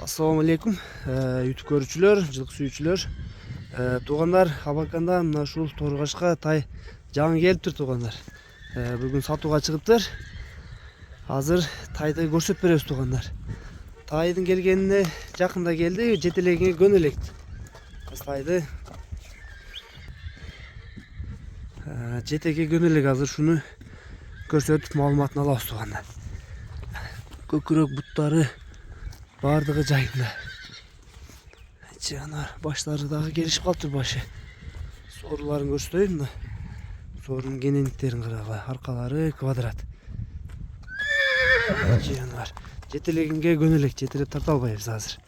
Assalamu alaikum YouTube көрүүчүлөр, жылкы сүйүүчүлөр. Туугандар, Абакандан мына ушул Торгашка тай жаңы келиптир туугандар. Бүгүн сатууга чыгыптыр. Азыр тайды көрсөтүп беребиз туугандар. Тайдын келгенине жакында келди, жетелегине көнө электи. Тайды жетеге көнө элек, азыр шуну көрсөтүп маалыматын алабыз туугандар. Көкүрөк буттары бардыгы жайында. Жанар баштары дагы келишип калыптыр башы. Сооруларын көрсөтөйүн да. Соорунун кенендиктерин карагыла. Аркалары квадрат. Жанар жетелегинге көнө элек, жетелеп тарта албайбыз азыр.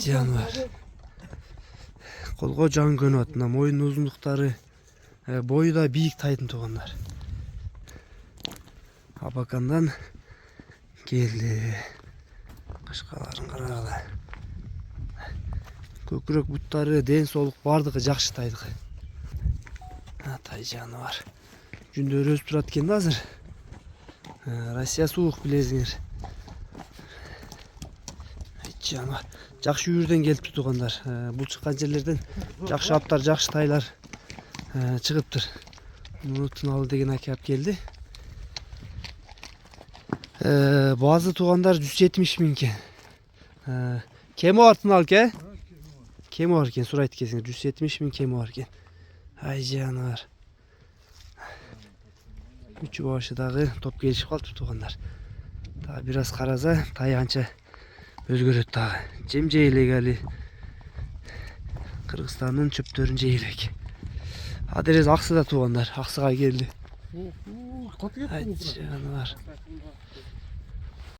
Жанар колго жан көнүп атат. Мына моюнун узундуктары, бою да бийик тайдын туугандар. Абакандан келди. Кашкаларын карагыла. Көкүрөк буттары, ден соолук бардыгы жакшы тайдыкы. Тай жаныбар. Жүндөрү өсүп турат экен да азыр. Россия суук билесиңер. Жаныбар. Жакшы үйүрдөн келиптир туугандар. Бул чыккан жерлерден жакшы аттар, жакшы тайлар чыгыптыр. Муну Тыналы деген аке алып келди. Bazı tuğanlar 170 bin ken. Kemo artın alke? Kemo arken surayt kesin 170 bin kemo arken. Ay canlar. Üçü başı dağı top gelişip kaldı tuğanlar. Daha biraz karaza tayança özgürüt dağı. Cemce illegali. Kırgızistan'ın çöptörün ceylek. Adres Aksı'da tuğanlar. Aksı'ya geldi. Ay canlar.